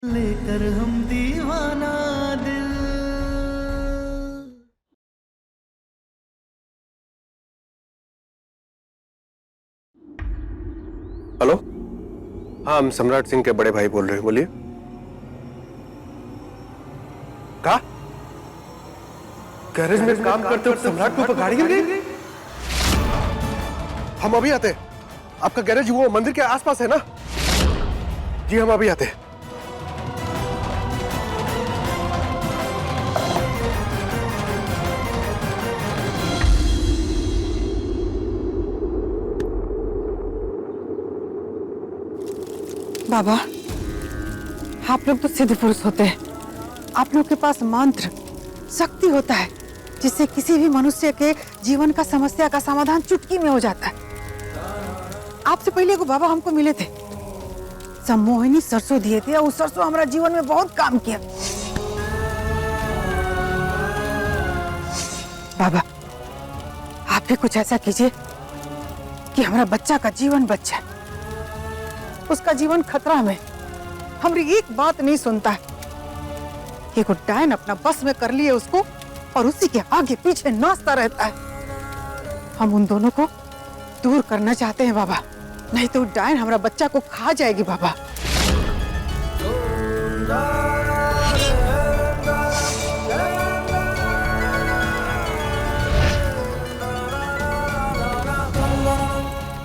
लेकर हम दीवाना दिल। हेलो। हाँ, हम सम्राट सिंह के बड़े भाई बोल रहे हैं, बोलिए। कहा गैरेज में काम करते वक्त सम्राट के ऊपर गाड़ी गिर गई? हम अभी आते हैं। आपका गैरेज वो मंदिर के आसपास है ना? जी हम अभी आते हैं। बाबा, आप लोग तो सिद्ध पुरुष होते हैं। आप लोग के पास मंत्र शक्ति होता है जिससे किसी भी मनुष्य के जीवन का समस्या का समाधान चुटकी में हो जाता है। आपसे पहले को बाबा हमको मिले थे, सम्मोहिनी सरसों दिए थे और उस सरसों हमारा जीवन में बहुत काम किया। बाबा, आप भी कुछ ऐसा कीजिए कि हमारा बच्चा का जीवन बच जाए। उसका जीवन खतरा में। हमारी एक बात नहीं सुनता है। ये को डायन अपना बस में कर लिए उसको और उसी के आगे पीछे नाचता रहता है। हम उन दोनों को दूर करना चाहते हैं बाबा, नहीं तो डायन हमारा बच्चा को खा जाएगी बाबा।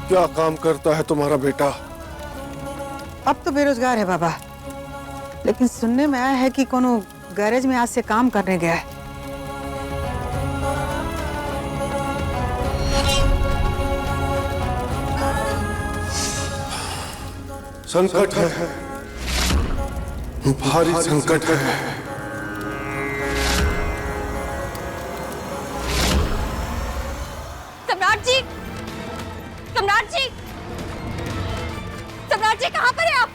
क्या काम करता है तुम्हारा बेटा? अब तो बेरोजगार है बाबा, लेकिन सुनने में आया है कि कोनो गैरेज में आज से काम करने गया है। संकट है, भारी संकट है। सम्राट जी, सम्राट जी, सम्राट जी कहाँ पर है आप?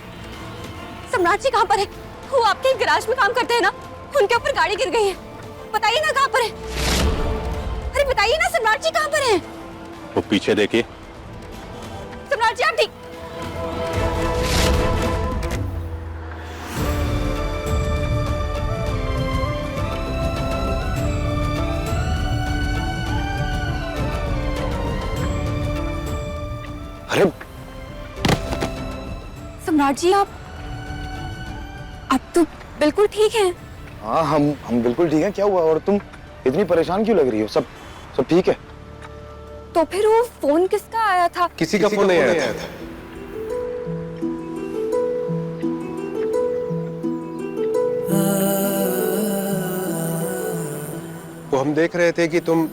सम्राट जी कहाँ पर है? वो आपके गैराज में काम करते हैं ना, उनके ऊपर गाड़ी गिर गई है। बताइए ना कहाँ पर है? अरे बताइए ना सम्राट जी कहाँ पर है? वो पीछे देखिए। सम्राट जी आप ठीक? अरे सम्राट जी आप तो बिल्कुल ठीक हैं। हाँ, हम बिल्कुल ठीक हैं। क्या हुआ? और तुम इतनी परेशान क्यों लग रही हो? सब ठीक है? तो फिर वो फोन किसका आया था? किसी का फोन नहीं आया था। वो हम देख रहे थे कि तुम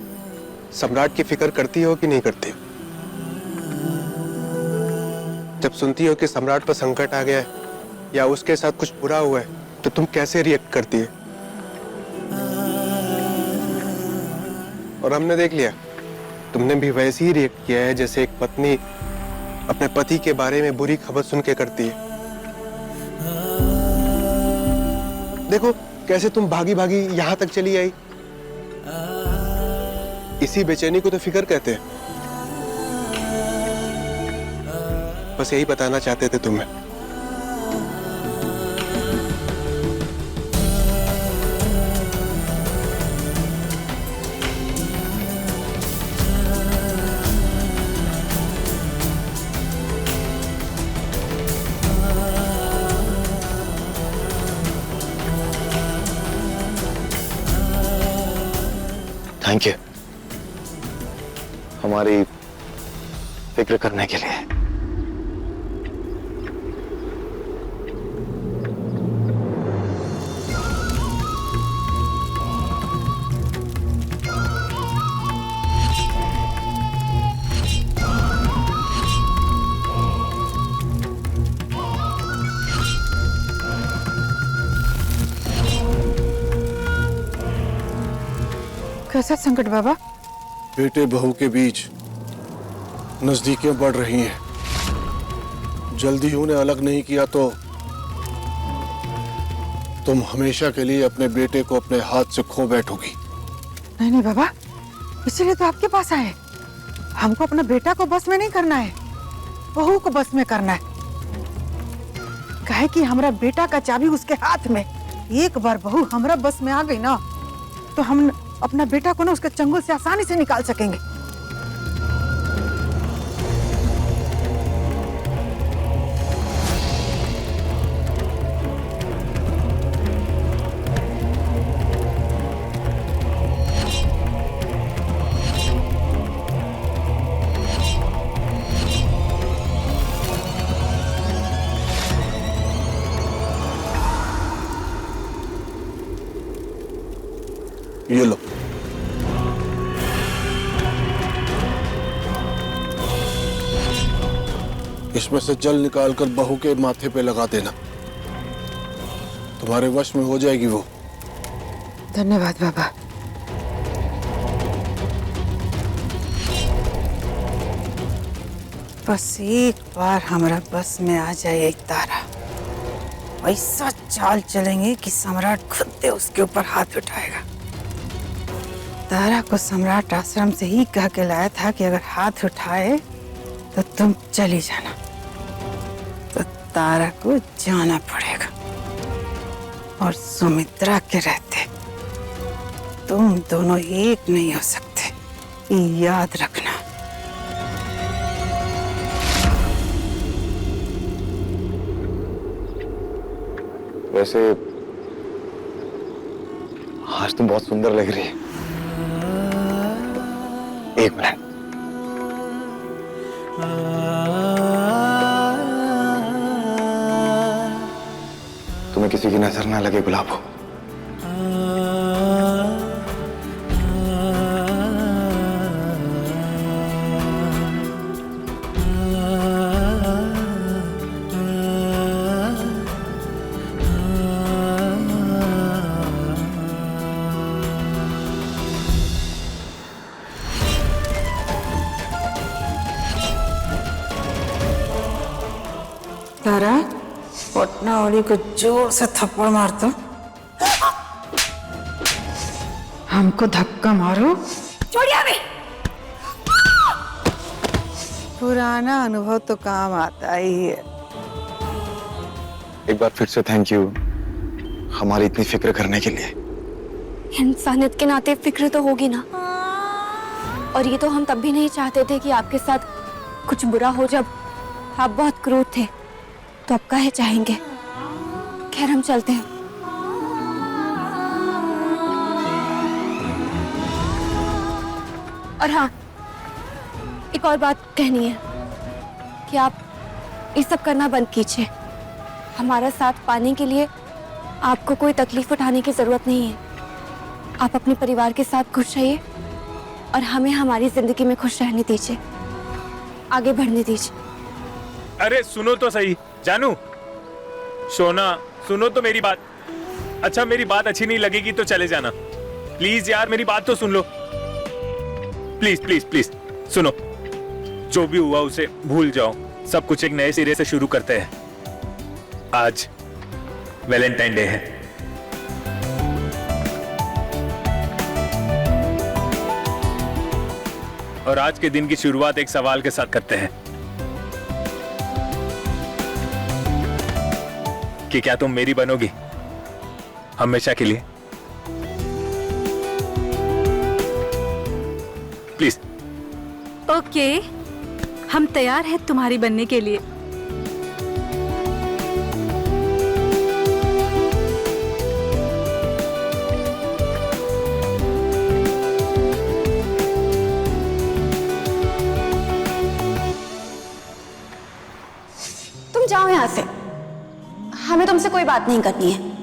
सम्राट की फिक्र करती हो कि नहीं करती हो। जब सुनती हो कि सम्राट पर संकट आ गया है या उसके साथ कुछ बुरा हुआ है तो तुम कैसे रिएक्ट करती है? और हमने देख लिया, तुमने भी वैसे ही रिएक्ट किया है जैसे एक पत्नी अपने पति के बारे में बुरी खबर सुन के करती है। देखो कैसे तुम भागी भागी यहां तक चली आई। इसी बेचैनी को तो फिक्र कहते हैं। बस यही बताना चाहते थे तुम्हें। थैंक यू हमारी फिक्र करने के लिए। कैसा संकट बाबा? बेटे बहू के बीच नजदीकियां बढ़ रही हैं। जल्दी उन्हें अलग नहीं किया तो तुम हमेशा के लिए अपने बेटे को अपने हाथ से खो बैठोगी। नहीं नहीं बाबा, इसीलिए तो आपके पास आए। हमको अपना बेटा को बस में नहीं करना है, बहू को बस में करना है। काहे कि हमरा बेटा का चाबी उसके हाथ में। एक बार बहू हमरा बस में आ गई ना तो हम अपना बेटा को ना उसके चंगुल से आसानी से निकाल सकेंगे। ये लो। इसमें से जल निकालकर बहू के माथे पे लगा देना, तुम्हारे वश में हो जाएगी वो। धन्यवाद बाबा। बस एक बार हमारा बस में आ जाए एक तारा, ऐसा चाल चलेंगे कि सम्राट खुद से उसके ऊपर हाथ उठाएगा। तारा को सम्राट आश्रम से ही कह के लाया था कि अगर हाथ उठाए तो तुम चली जाना, तो तारा को जाना पड़ेगा। और सुमित्रा के रहते तुम दोनों एक नहीं हो सकते, ये याद रखना। वैसे आज तुम बहुत सुंदर लग रही है। एक मिनट। तुम्हें किसी की नजर ना लगे गुलाबो। तारा, पटना वाली को जोर से थप्पड़ मार दो। हमको धक्का मारो। छोड़िए अभी। पुराना अनुभव तो काम आता ही है। एक बार फिर से थैंक यू हमारी इतनी फिक्र करने के लिए। इंसानियत के नाते फिक्र तो होगी ना, और ये तो हम तब भी नहीं चाहते थे कि आपके साथ कुछ बुरा हो। जब आप बहुत क्रूर थे तो अब काहे चाहेंगे। खैर हम चलते हैं। और हाँ, एक और बात कहनी है कि आप ये सब करना बंद कीजिए। हमारा साथ पाने के लिए आपको कोई तकलीफ उठाने की जरूरत नहीं है। आप अपने परिवार के साथ खुश रहिए और हमें हमारी जिंदगी में खुश रहने दीजिए, आगे बढ़ने दीजिए। अरे सुनो तो सही जानू, सोना सुनो तो मेरी बात। अच्छा मेरी बात अच्छी नहीं लगेगी तो चले जाना प्लीज यार, मेरी बात तो सुन लो प्लीज प्लीज प्लीज सुनो। जो भी हुआ उसे भूल जाओ, सब कुछ एक नए सिरे से शुरू करते हैं। आज वैलेंटाइन डे है। और आज के दिन की शुरुआत एक सवाल के साथ करते हैं कि क्या तुम मेरी बनोगी हमेशा के लिए? प्लीज। ओके, हम तैयार हैं तुम्हारी बनने के लिए। तुम जाओ यहाँ से, हमें तुमसे कोई बात नहीं करनी है।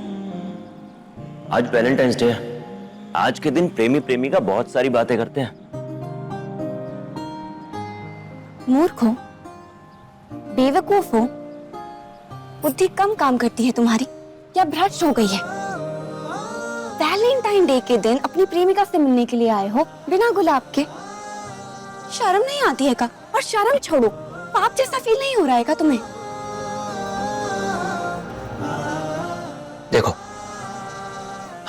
आज वैलेंटाइंस डे है। आज के दिन प्रेमी प्रेमिका बहुत सारी बातें करते हैं। मूर्ख हो, बेवकूफ हो, बुद्धि कम काम करती है तुम्हारी या भ्रष्ट हो गई है? वैलेंटाइन डे के दिन अपनी प्रेमिका से मिलने के लिए आए हो बिना गुलाब के। शर्म नहीं आती है का? और शर्म छोड़ो, पाप जैसा फील नहीं हो रहा है का तुम्हें? देखो,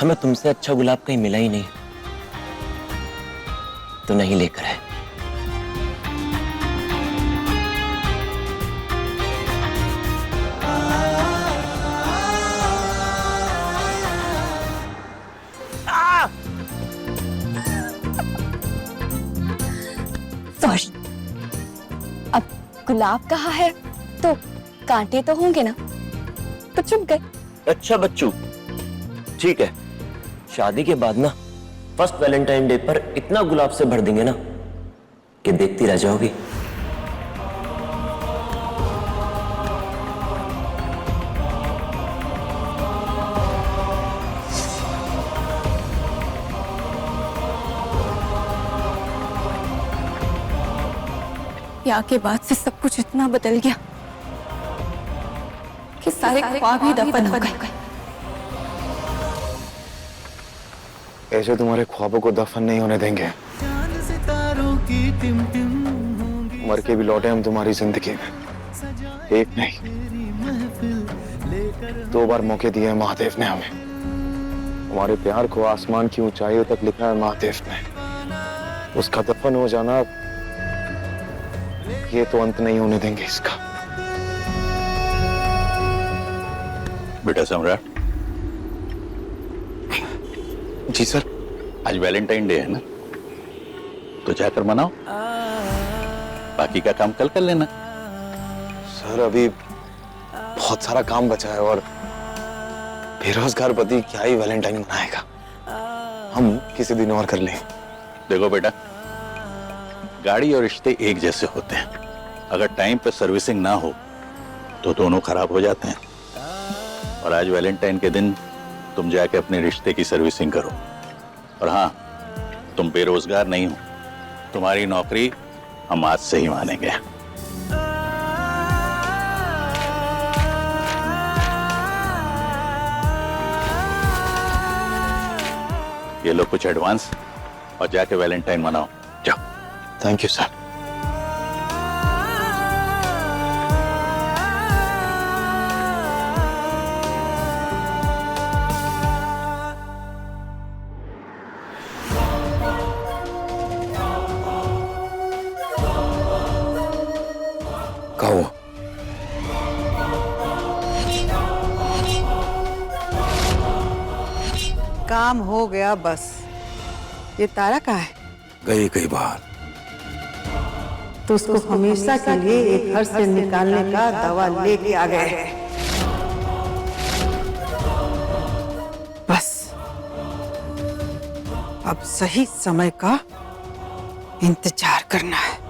हमें तुमसे अच्छा गुलाब कहीं मिला ही नहीं, तो नहीं लेकर आए। गुलाब कहा है तो कांटे तो होंगे ना, तो चुप गए। अच्छा बच्चू, ठीक है, शादी के बाद ना फर्स्ट वैलेंटाइन डे पर इतना गुलाब से भर देंगे ना कि देखती रह जाओगी। ब्याह के बाद से सब कुछ इतना बदल गया कि सारे ख्वाब ही दफन हो गए। ऐसे तुम्हारे ख्वाबों को दफन नहीं होने देंगे। चांद सितारों की टिमटिम होंगी मर के भी लौटे हम तुम्हारी जिंदगी में, एक नहीं तेरी महफिल लेकर 2 बार मौके दिए हैं महादेव ने हमें। हमारे प्यार को आसमान की ऊंचाइयों तक लिखा है महादेव ने। उसका दफन हो जाना, ये तो अंत नहीं होने देंगे इसका। बेटा सम्राट, जी सर। आज वैलेंटाइन डे है ना, तो जाकर मनाओ, बाकी का काम कल कर लेना। सर अभी बहुत सारा काम बचा है और बेरोजगार पति क्या ही वैलेंटाइन मनाएगा। हम किसी दिन और कर लें। देखो बेटा, गाड़ी और रिश्ते एक जैसे होते हैं। अगर टाइम पे सर्विसिंग ना हो तो दोनों खराब हो जाते हैं। और आज वैलेंटाइन के दिन तुम जाके अपने रिश्ते की सर्विसिंग करो। और हाँ, तुम बेरोजगार नहीं हो, तुम्हारी नौकरी हम आज से ही मानेंगे। ये लो कुछ एडवांस और जाके वैलेंटाइन मनाओ, जाओ। Thank you sir. कहो। काम हो गया बस। ये तारा कहाँ है? गई कई बार। तो उसको हमेशा के लिए एक घर से निकालने का दवा लेके आ गए हैं। बस अब सही समय का इंतजार करना है।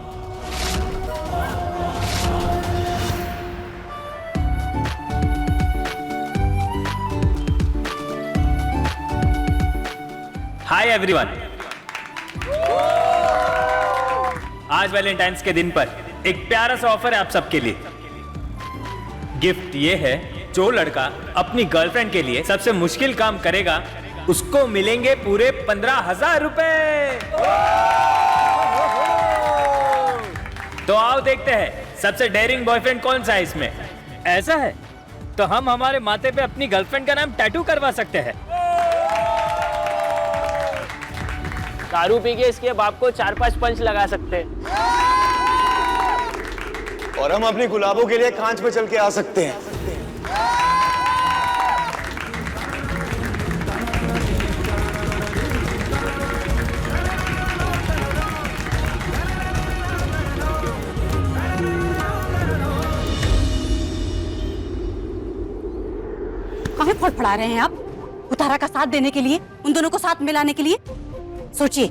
हाय एवरीवन, आज वैलेंटाइंस के दिन पर एक प्यारा सा ऑफर है आप सबके लिए। गिफ्ट ये है, जो लड़का अपनी गर्लफ्रेंड के लिए सबसे मुश्किल काम करेगा उसको मिलेंगे पूरे 15,000 रुपए। तो आओ देखते हैं सबसे डेयरिंग बॉयफ्रेंड कौन सा है इसमें। ऐसा है तो हम हमारे माथे पे अपनी गर्लफ्रेंड का नाम टैटू करवा सकते हैं। दारू पी के इसके बाप को 4-5 पंच लगा सकते हैं। और हम अपनी गुलाबों के लिए कांच पे चल के आ सकते हैं। काहे फड़फड़ा रहे हैं आप? उतारा का साथ देने के लिए, उन दोनों को साथ मिलाने के लिए? सोचिए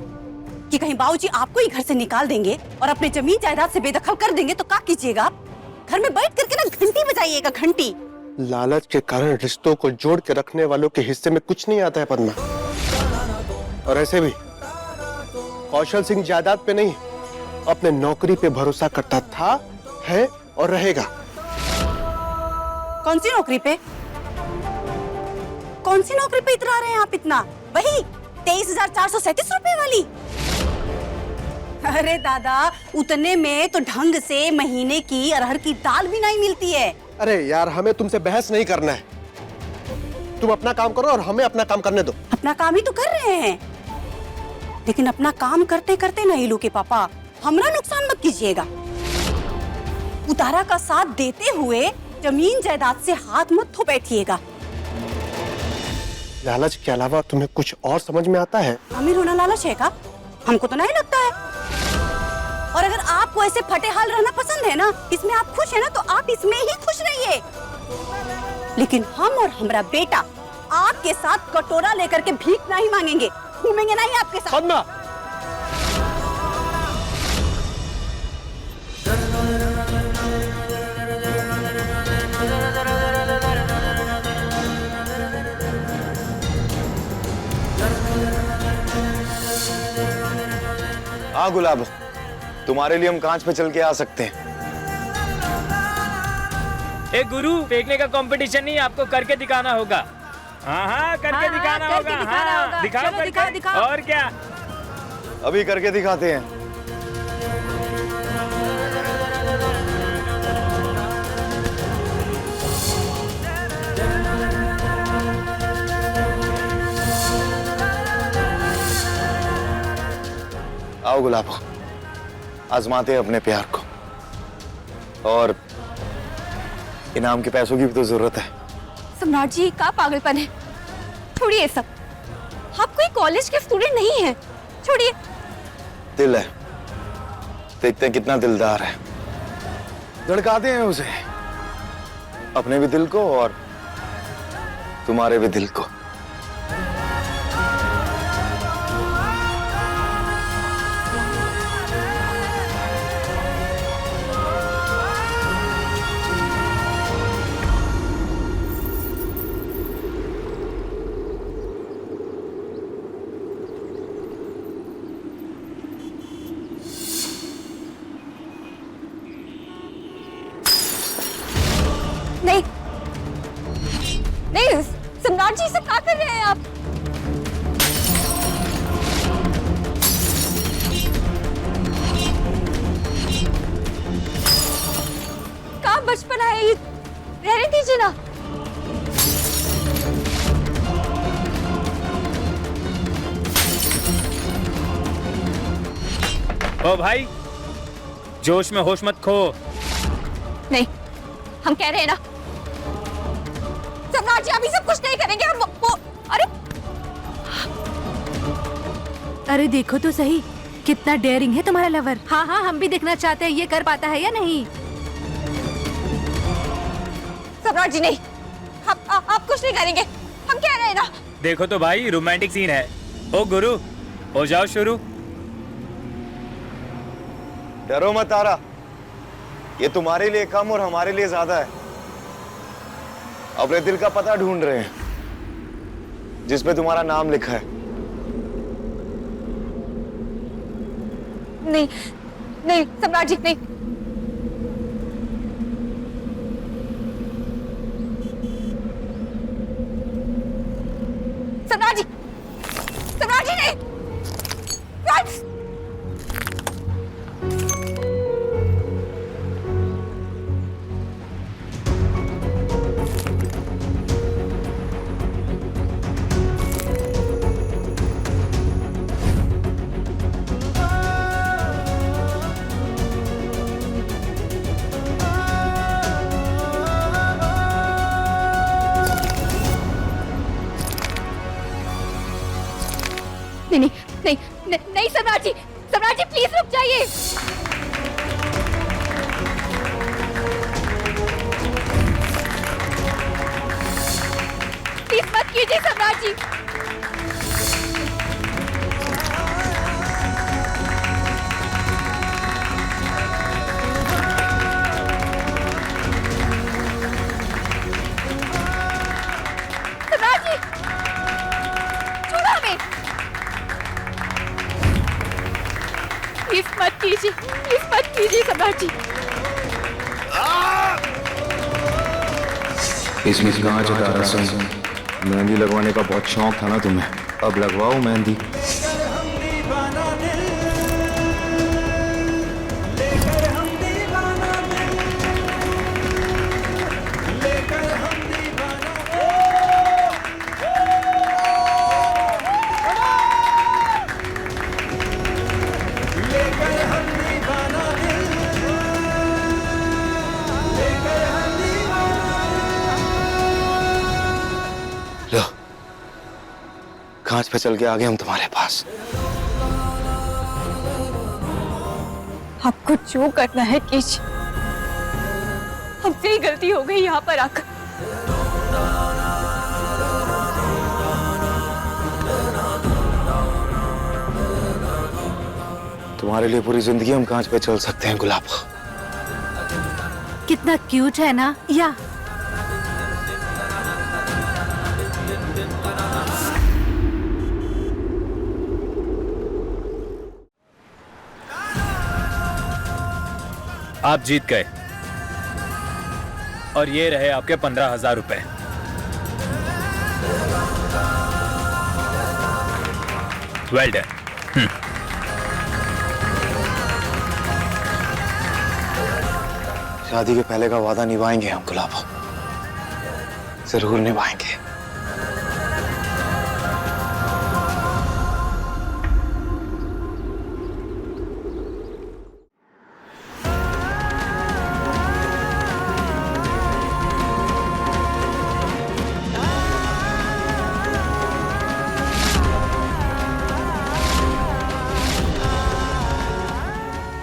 कि कहीं बाबूजी आपको ही घर से निकाल देंगे और अपने जमीन जायदाद से बेदखल कर देंगे तो क्या कीजिएगा आप? घर में बैठ करके ना घंटी बजाइएगा, घंटी। लालच के कारण रिश्तों को जोड़ के रखने वालों के हिस्से में कुछ नहीं आता है पद्मा। और ऐसे भी कौशल सिंह जायदाद पे नहीं, अपने नौकरी पे भरोसा करता था, है और रहेगा। कौन सी नौकरी पे? कौन सी नौकरी पे इतरा रहे हैं आप इतना? वही 23,437 रुपए वाली? अरे दादा, उतने में तो ढंग से महीने की अरहर की दाल भी नहीं मिलती है। अरे यार, हमें तुमसे बहस नहीं करना है। तुम अपना काम करो और हमें अपना काम करने दो। अपना काम ही तो कर रहे हैं, लेकिन अपना काम करते करते नहीं लो के पापा, हमरा नुकसान मत कीजिएगा। उतारा का साथ देते हुए जमीन जायदाद से हाथ मत धो बैठिएगा। लालच के अलावा तुम्हें कुछ और समझ में आता है? अमीर होना लालच है का? हमको तो नहीं लगता है। और अगर आपको ऐसे फटे हाल रहना पसंद है ना, इसमें आप खुश है ना, तो आप इसमें ही खुश रहिए। लेकिन हम और हमारा बेटा आपके साथ कटोरा लेकर के भीख नहीं मांगेंगे, घूमेंगे नहीं आपके साथ। पद्मा, हाँ गुलाब, तुम्हारे लिए हम कांच पे चल के आ सकते हैं। एक गुरु, फेंकने का कंपटीशन नहीं, आपको करके दिखाना होगा। हाँ हाँ, करके दिखाना होगा। हाँ, दिखाओ चलो, करके। दिखाओ। और क्या? अभी करके दिखाते हैं। आओ गुलाब, आजमाते हैं अपने प्यार को, और इनाम के पैसों की भी तो जरूरत है। सम्राट जी, का पागलपन है, छोड़िए ये सब। आप कोई कॉलेज के स्टूडेंट नहीं है, छोड़िए। दिल है, देखते हैं कितना दिलदार है, धड़काते हैं उसे, अपने भी दिल को और तुम्हारे भी दिल को। नहीं नहीं, सम्राट जी, सब क्या कर रहे हैं आप? क्या बचपन है ये, रहने दीजिए ना। ओ भाई, जोश में होश मत खो। नहीं, हम कह रहे हैं ना, सम्राट जी अभी सब कुछ नहीं करेंगे हम। वो अरे देखो तो सही, कितना डेयरिंग है तुम्हारा लवर। हाँ हाँ, हम भी देखना चाहते हैं ये कर पाता है या नहीं। सम्राट जी नहीं, आप कुछ नहीं करेंगे, हम कह रहे हैं ना। देखो तो भाई, रोमांटिक सीन है। ओ गुरु, हो जाओ शुरू। डरो मत तारा, ये तुम्हारे लिए कम और हमारे लिए ज्यादा है। अपने दिल का पता ढूंढ रहे हैं जिसमें तुम्हारा नाम लिखा है। नहीं नहीं सम्राट जी, नहीं। सम्राट जी, सम्राट जी नहीं। नहीं नहीं नहीं नहीं सम्राट जी, सम्राट जी प्लीज रुक जाइए। प्लीज मत कीजिए सम्राट जी। सम्राट जी, छोड़ो हमें। प्लीज मत कीजिए, प्लीज मत कीजिए सम्राट जी। इसमें कांच तारा सिंह, मेहंदी लगवाने का बहुत शौक था ना तुम्हें, अब लगवाओ मेहंदी। लो, कांच पे चल के आ गए हम तुम्हारे पास। आपको जो करना है कीजिए, हमसे ही गलती हो गई यहाँ पर आकर। तुम्हारे लिए पूरी जिंदगी हम कांच पे चल सकते हैं गुलाब। कितना क्यूट है ना या? आप जीत गए और ये रहे आपके 15,000 रुपए। Well done. शादी के पहले का वादा निभाएंगे हम गुलाब, जरूर निभाएंगे।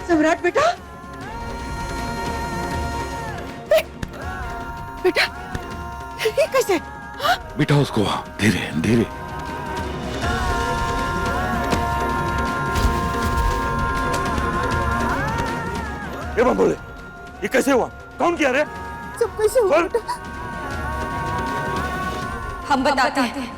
सम्राट बेटा, बेटा ये कैसे? बिठा उसको वहां, धीरे धीरे। ये मत बोले, ये कैसे हुआ? कौन किया रे? सब कैसे हुआ बेटा? हम बताते हैं।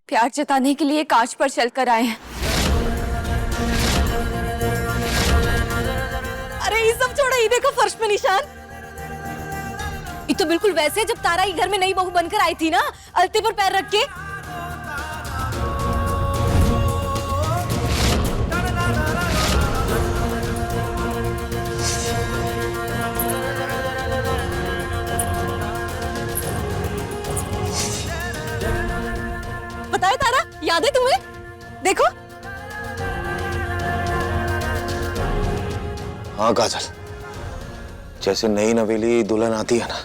प्यार जताने के लिए कांच पर चलकर आए हैं। अरे ये सब छोड़ो, ये देखो फर्श पे निशान। ये तो बिल्कुल वैसे जब तारा ही घर में नई बहू बनकर आई थी ना, अलते पर पैर रख के। बताए तारा, याद है तुम्हें? देखो। हाँ काजल, जैसे नई नवेली दुल्हन आती है ना,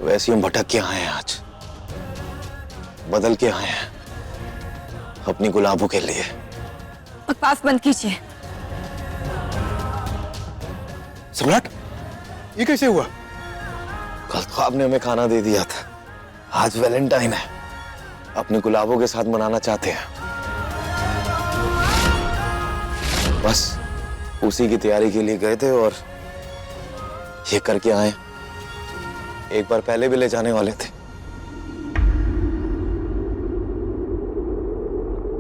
वैसे हम भटक के आए हैं आज, बदल के आए हैं अपनी गुलाबों के लिए। बकवास बंद कीजिए। सम्राट, ये कैसे हुआ? कल तो आपने हमें खाना दे दिया था, आज वैलेंटाइन है, अपने गुलाबों के साथ मनाना चाहते हैं। बस उसी की तैयारी के लिए गए थे और ये करके आए। एक बार पहले भी ले जाने वाले थे,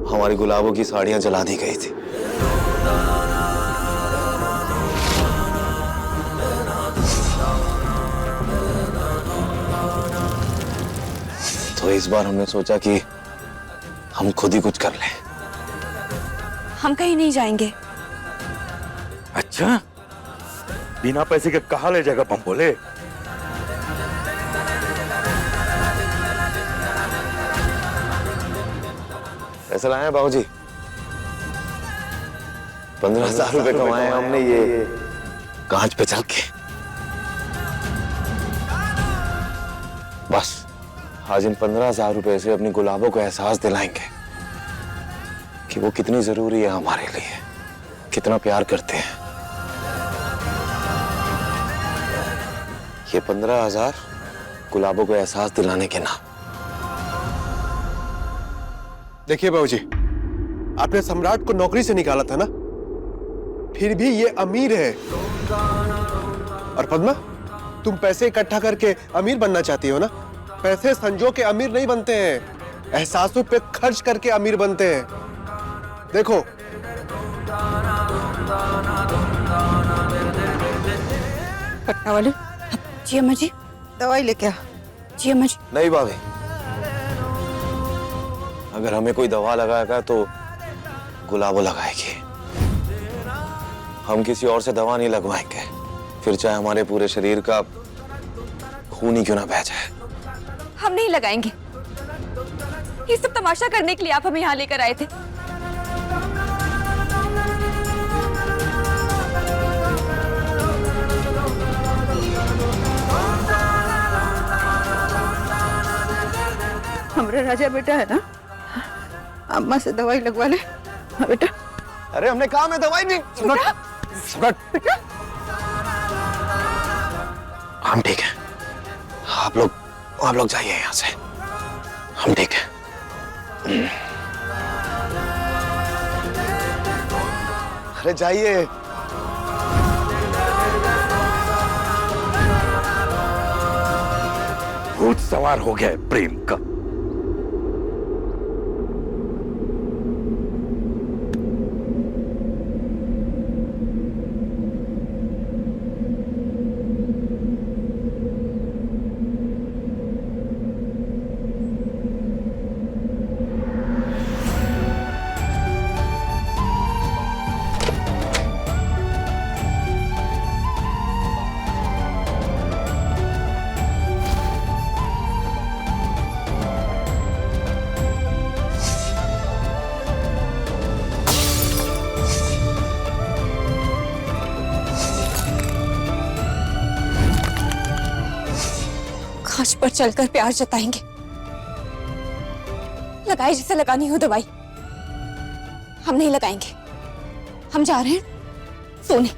हमारी गुलाबों की साड़ियां जला दी गई थी। तो इस बार हमने सोचा कि हम खुद ही कुछ कर लें। हम कहीं नहीं जाएंगे। अच्छा, बिना पैसे के कहाँ ले जाएगा बम बोले? पैसे लाए हैं बाबूजी, 15,000 रुपए कमाए हमने ये कांच पे चल के। बस आज इन 15,000 रुपए से अपनी गुलाबों को एहसास दिलाएंगे कि वो कितनी जरूरी है हमारे लिए, कितना प्यार करते हैं। ये 15,000 गुलाबों को एहसास दिलाने के नाम। देखिए बाबूजी, आपने सम्राट को नौकरी से निकाला था ना, फिर भी ये अमीर है। और पद्मा, तुम पैसे इकट्ठा करके अमीर बनना चाहती हो ना? पैसे संजो के अमीर नहीं बनते हैं, एहसासों पे खर्च करके अमीर बनते हैं। देखो, पटना वाले, जी अम्मा जी। दवाई लेके आ। जी अम्मा जी। नहीं भाभी, अगर हमें कोई दवा लगाएगा तो गुलाबो लगाएगी। हम किसी और से दवा नहीं लगवाएंगे, फिर चाहे हमारे पूरे शरीर का खून ही क्यों ना बह जाए। हम नहीं लगाएंगे। ये सब तमाशा करने के लिए आप हमें यहाँ लेकर आए थे। हमारा राजा बेटा है ना, अम्मा से दवाई लगवा ले। हाँ बेटा। अरे हमने कहा मैं दवाई नहीं। बेटा हम ठीक है, आप लोग जाइए यहाँ से, हम ठीक है। अरे जाइए। भूत सवार हो गया है प्रेम का। कांच पर चलकर प्यार जताएंगे। लगाए जिसे लगानी हो दवाई, हम नहीं लगाएंगे। हम जा रहे हैं सोने।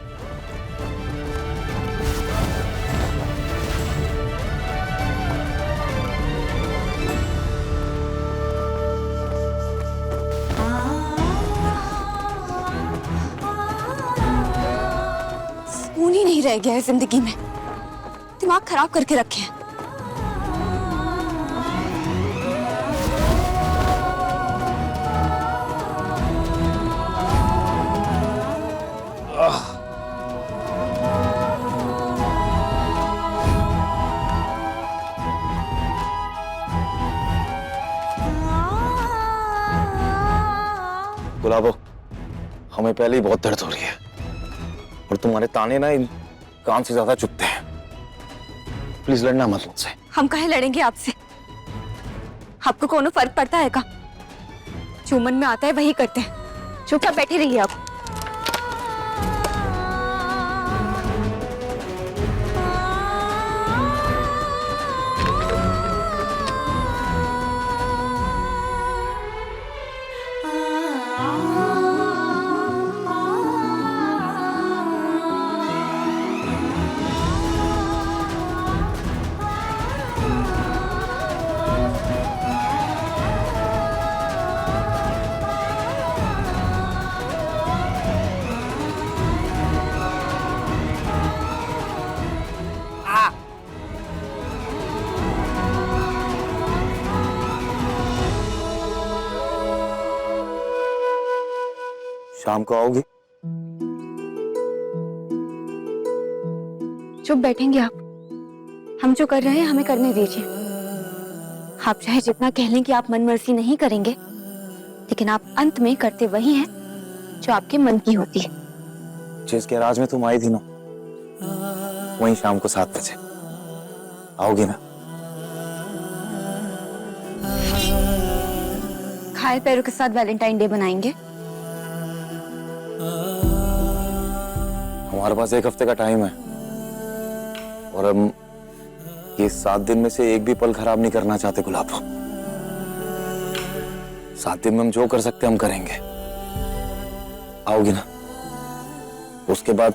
सुकून ही नहीं रह गया है जिंदगी में, दिमाग खराब करके रखे हैं। गुलाबो, हमें पहले ही बहुत दर्द हो रही है और तुम्हारे ताने ना इन कान से ज्यादा चुभते हैं। प्लीज लड़ना मत मुझसे। हम काहे लड़ेंगे आपसे? आपको कोनो फर्क पड़ता है का? जो मन में आता है वही करते हैं। चुपचाप बैठे रहिए आप। शाम को आओगी? चुप बैठेंगे आप? हम जो कर रहे हैं हमें करने दीजिए। आप चाहे जितना कह लें कि आप मनमर्जी नहीं करेंगे, लेकिन आप अंत में करते वही हैं जो आपके मन की होती है। जिसके राज में तुम आई थी ना, वहीं शाम को 7 बजे आओगी ना? खाए पैरों के साथ वैलेंटाइन डे बनाएंगे। हमारे पास 1 हफ्ते का टाइम है और हम ये 7 दिन में से एक भी पल खराब नहीं करना चाहते गुलाब। 7 दिन में हम जो कर सकते हम करेंगे। आओगी ना? उसके बाद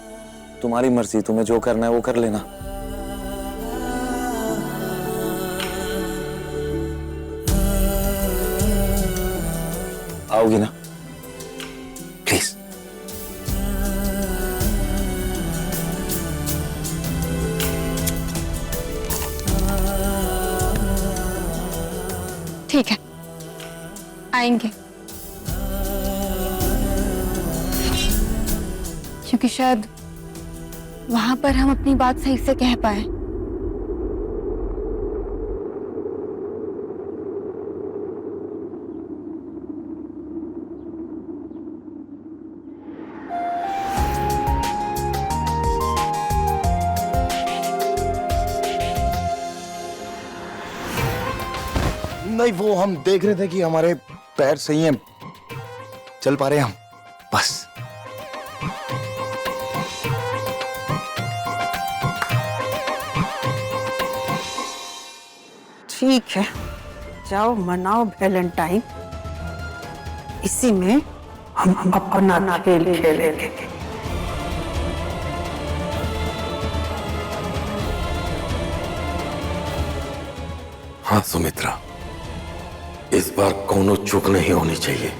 तुम्हारी मर्जी, तुम्हें जो करना है वो कर लेना। आओगी ना? प्लीज। ठीक है, आएंगे। क्योंकि शायद वहां पर हम अपनी बात सही से कह पाए। नहीं, वो हम देख रहे थे कि हमारे पैर सही हैं, चल पा रहे हैं हम, बस। ठीक है, जाओ मनाओ वैलेंटाइन, इसी में हम अपना खेल खेलेंगे। हाँ सुमित्रा, इस बार कोनो चूक नहीं होनी चाहिए।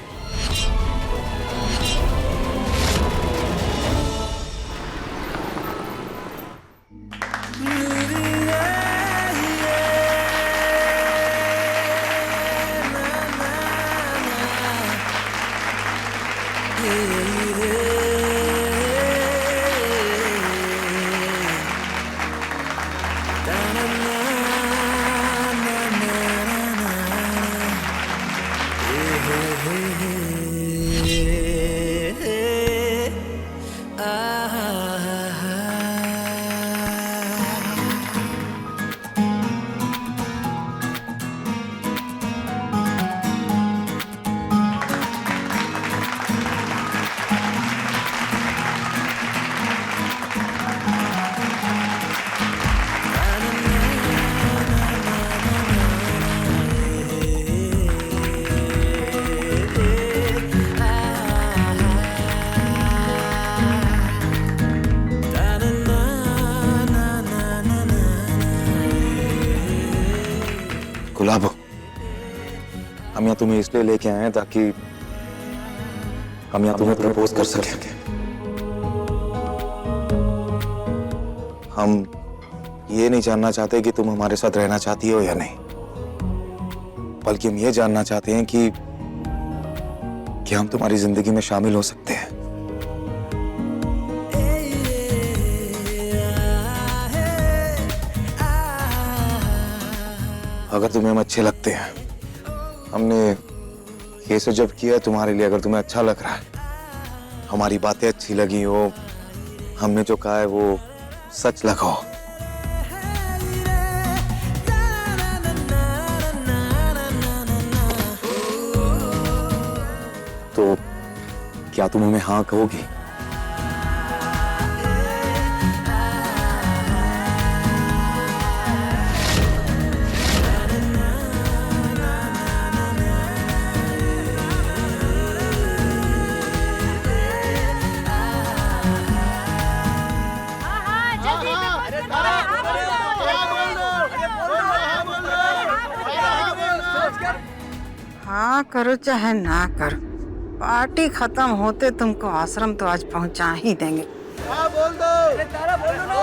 गुलाब, हम यहाँ तुम्हें इसलिए लेके आए हैं ताकि हम यहाँ तुम्हें प्रपोज कर सकें। हम ये नहीं जानना चाहते कि तुम हमारे साथ रहना चाहती हो या नहीं, बल्कि हम ये जानना चाहते हैं कि हम तुम्हारी जिंदगी में शामिल हो सकते हैं। अगर तुम्हें हम अच्छे लगते हैं, हमने ये सब जब किया तुम्हारे लिए, अगर तुम्हें अच्छा लग रहा है, हमारी बातें अच्छी लगी हो, हमने जो कहा है वो सच लगा हो, तो क्या तुम हमें हाँ कहोगी? हाँ करो चाहे ना करो, पार्टी खत्म होते तुमको आश्रम तो आज पहुंचा ही देंगे। हाँ बोल दो। अरे तारा बोल दो ना।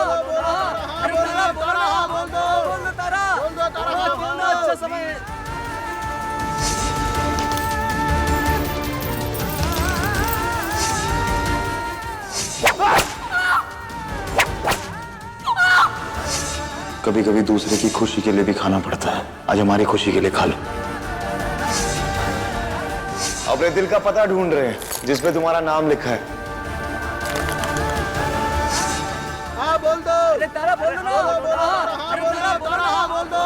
अरे तारा बोल दो। हाँ बोल दो। बोल दो तारा। बोल दो तारा। बोल दो। अच्छा समय है। कभी कभी दूसरे की खुशी के लिए भी खाना पड़ता है। आज हमारी खुशी के लिए खा लो। अपने दिल का पता ढूंढ रहे हैं जिसपे तुम्हारा नाम लिखा है। हाँ बोल दो। अरे तारा बोल दो ना। हाँ बोल दो तारा। हाँ बोल दो।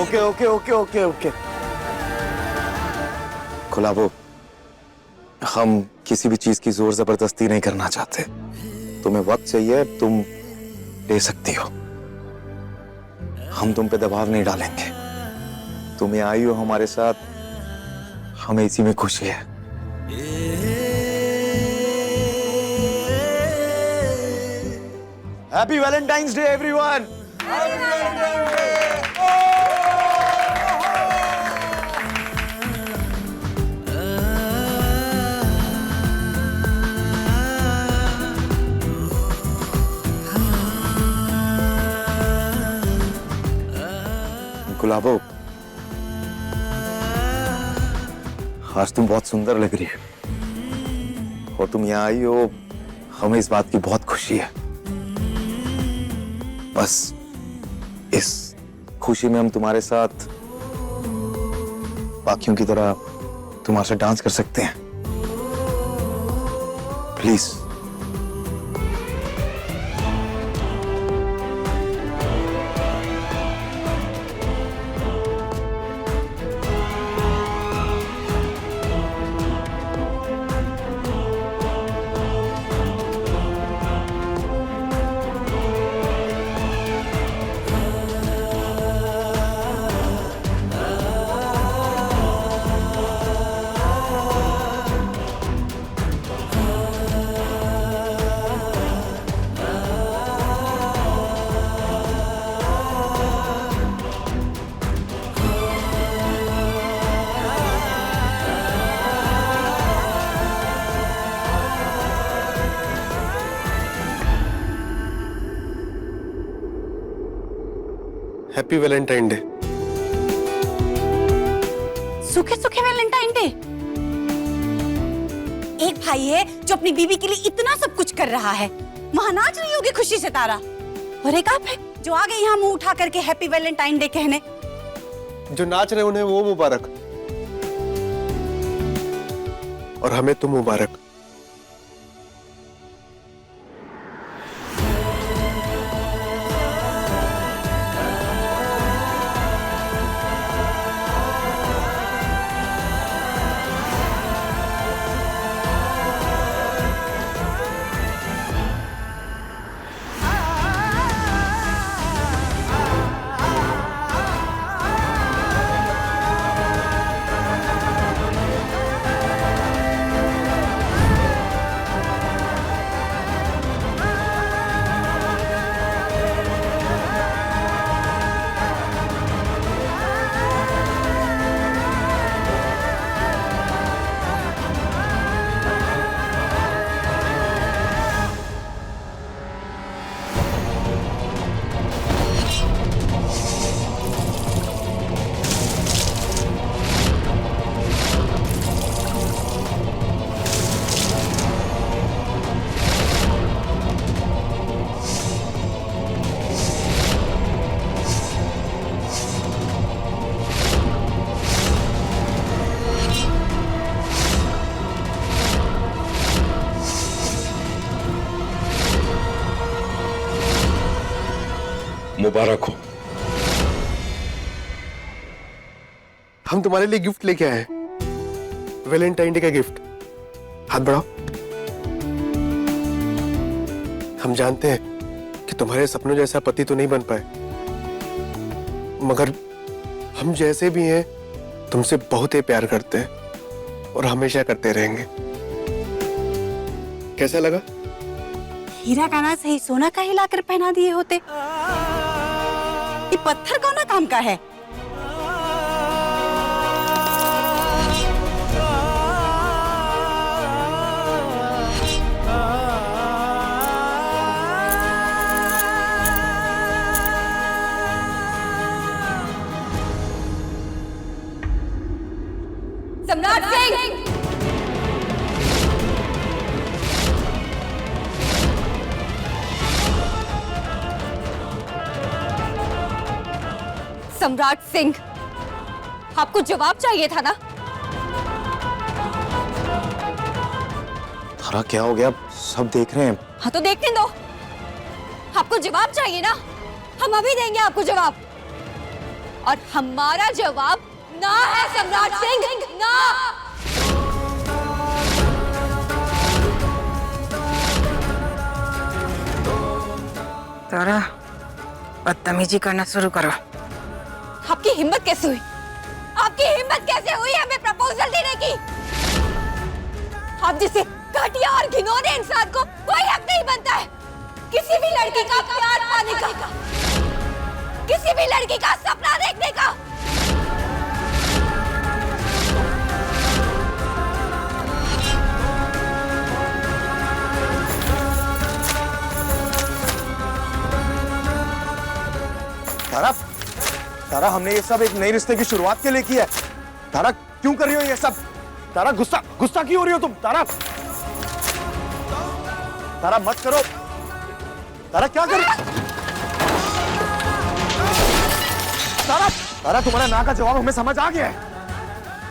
Okay okay okay okay okay. Gulabo, हम किसी भी चीज की जोर जबरदस्ती नहीं करना चाहते। तुम्हें वक्त चाहिए, तुम ले सकती हो। हम तुम पे दबाव नहीं डालेंगे। तुम यहाँ आई हो हमारे साथ, हमें इसी में खुशी है। Happy Valentine's day everyone. Gulabo, आज तुम बहुत सुंदर लग रही है और तुम यहाँ आई हो, हमें इस बात की बहुत खुशी है। बस इस खुशी में हम तुम्हारे साथ बाकियों की तरह तुम्हारे साथ डांस कर सकते हैं। प्लीज। Happy Valentine day. सूखे सूखे वैलेंटाइन डे। एक भाई है जो अपनी बीवी के लिए इतना सब कुछ कर रहा है, वहां नाच रही होगी खुशी से तारा, और एक आप है जो आ गए यहाँ मुंह उठा करके हैप्पी वैलेंटाइन डे कहने। जो नाच रहे उन्हें वो मुबारक, और हमें तुम मुबारक। मुबारक हो। हम तुम्हारे लिए गिफ्ट लेके आए हैं, वैलेंटाइन डे का गिफ्ट। हाथ बढ़ाओ। हम जानते हैं कि तुम्हारे सपनों जैसा पति तो नहीं बन पाए, मगर हम जैसे भी हैं तुमसे बहुत ही प्यार करते हैं और हमेशा करते रहेंगे। कैसा लगा? हीरा का ना सही सोना का ही लाकर पहना दिए होते। ये पत्थर कौन काम का है? सम्राट सिंह! सम्राट सिंह, आपको जवाब चाहिए था ना? तारा क्या हो गया? सब देख रहे हैं। हाँ तो देखने दो। आपको जवाब चाहिए ना? हम अभी देंगे आपको जवाब, और हमारा जवाब ना है सम्राट सिंह, ना। तारा, बदतमीजी करना शुरू करो। आपकी हिम्मत कैसे हुई? आपकी हिम्मत कैसे हुई हमें प्रपोजल देने की? आप जैसे घटिया और घिनौने इंसान को कोई हक नहीं बनता है किसी भी लड़की का प्यार पाने का, किसी भी लड़की का सपना देखने का। तारा, तारा हमने ये सब एक नए रिश्ते की शुरुआत के लिए किया है। तारा क्यों कर रही हो ये सब? तारा गुस्सा गुस्सा क्यों हो रही हो तुम? तारा, तारा मत करो। तारा क्या कर? तारा, तारा तुम्हारा ना का जवाब हमें समझ आ गया है।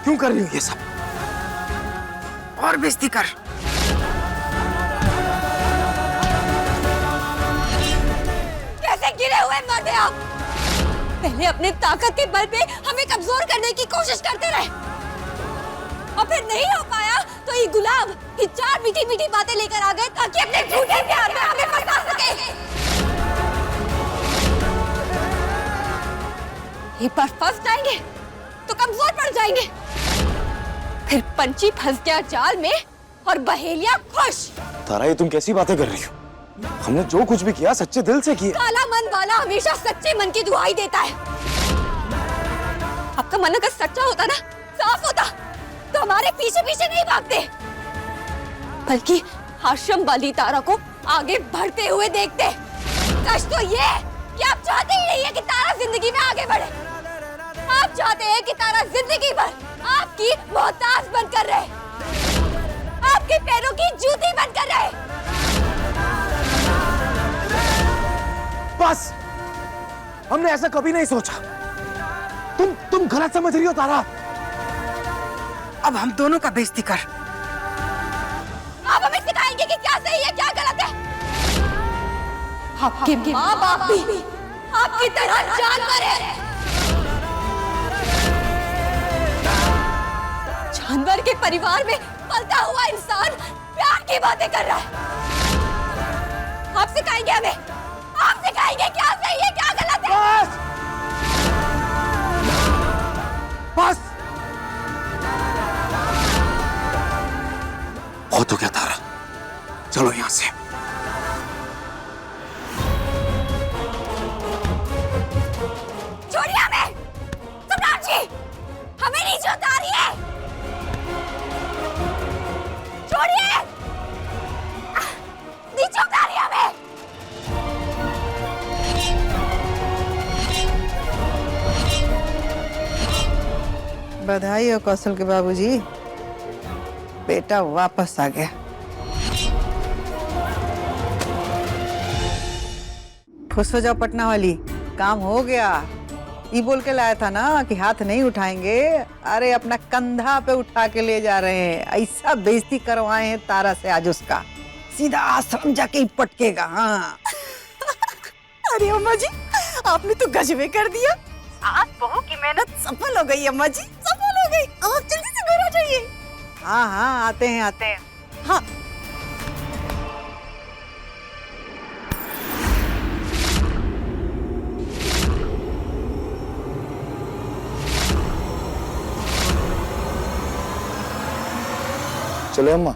क्यों कर रही हो ये सब? और बेइज्जती कर। कैसे गिरे हुए मर्द हैं आप? पहले अपने ताकत के बल पे हमें कमजोर करने की कोशिश करते रहे, और फिर नहीं हो पाया तो ये गुलाब ये चार मीठी मीठी बातें लेकर आ गए ताकि अपने झूठे प्यार में हमें फंसा सके। एक बार फंस जाएंगे तो कमजोर पड़ जाएंगे, फिर पंछी फंस गया जाल में और बहेलिया खुश। तारा ये तुम कैसी बातें कर रही हो? हमने जो कुछ भी किया सच्चे दिल से किया। काला मन वाला हमेशा सच्चे मन की दुहाई देता है। आपका मन अगर सच्चा होता ना, साफ होता, तो हमारे पीछे पीछे नहीं भागते, बल्कि आश्रम वाली तारा को आगे बढ़ते हुए देखते। सच तो ये कि आप चाहते ही नहीं है कि तारा जिंदगी में आगे बढ़े। आप चाहते हैं कि तारा जिंदगी भर आपकी मोहताज बनकर रहे, आपके पैरों की जूती बनकर रहे। बस, हमने ऐसा कभी नहीं सोचा। तुम गलत समझ रही हो तारा। अब हम दोनों का बेइज्जती कर। आप हमें सिखाएंगे कि क्या सही है क्या गलत है। आपके माँ बाप भी आपकी तरह जानवर है। जानवर के परिवार में पलता हुआ इंसान प्यार की बातें कर रहा है। आप सिखाएंगे हमें, आप सिखाएंगे क्या सही है क्या गलत है। बस बहुत हो गया तारा, चलो यहां से। छोड़िए हमें, सम्राट जी, हमें नीचे उतारिए, छोड़िए, नीचे उतारिए हमें। बधाई हो कौशल के बाबूजी, बेटा वापस आ गया। खुश हो जाओ पटना वाली, काम हो गया। ये बोल के लाया था ना कि हाथ नहीं उठाएंगे, अरे अपना कंधा पे उठा के ले जा रहे हैं। ऐसा बेइज्जती करवाए हैं तारा से आज उसका, सीधा आश्रम जाके ही पटकेगा। हाँ अरे अम्मा जी, आपने तो गजबे कर दिया। सास बहू की मेहनत सफल हो गई अम्मा जी, सफल हो गई। आप जल्दी से घर आ जाइए। हाँ हाँ, आते हैं आते हैं। हाँ चले अम्मा,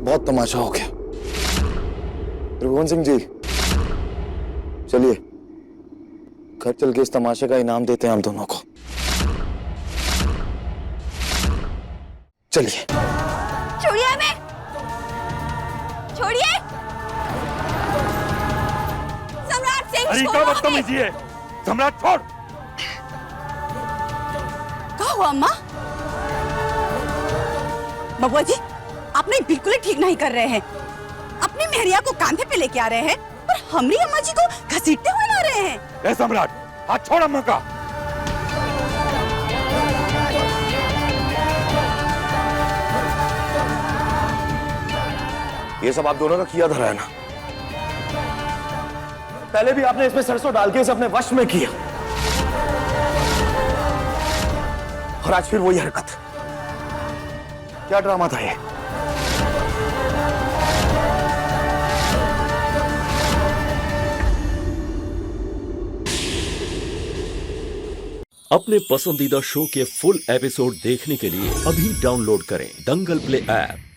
बहुत तमाशा हो गया। त्रिभुवन सिंह जी, चलिए घर चल के इस तमाशे का इनाम देते हैं हम दोनों को। चलिए। छोड़िए हमें, छोड़िए। सम्राट सिंह, अरे क्या बदतमीजी है। सम्राट छोड़। क्या हुआ अम्मा? बबुआ जी, आप नहीं बिल्कुल ही ठीक नहीं कर रहे हैं। अपनी मेहरिया को कांधे पे लेके आ रहे हैं और हमरी अम्मा जी को घसीटते हुए ला रहे हैं। ए सम्राट, हाथ छोड़ अम्मा का। ये सब आप दोनों का किया धरा है ना। पहले भी आपने इसमें सरसों डाल के इसे अपने वश में किया, और आज फिर वही हरकत। क्या ड्रामा था ये? अपने पसंदीदा शो के फुल एपिसोड देखने के लिए अभी डाउनलोड करें दंगल प्ले ऐप।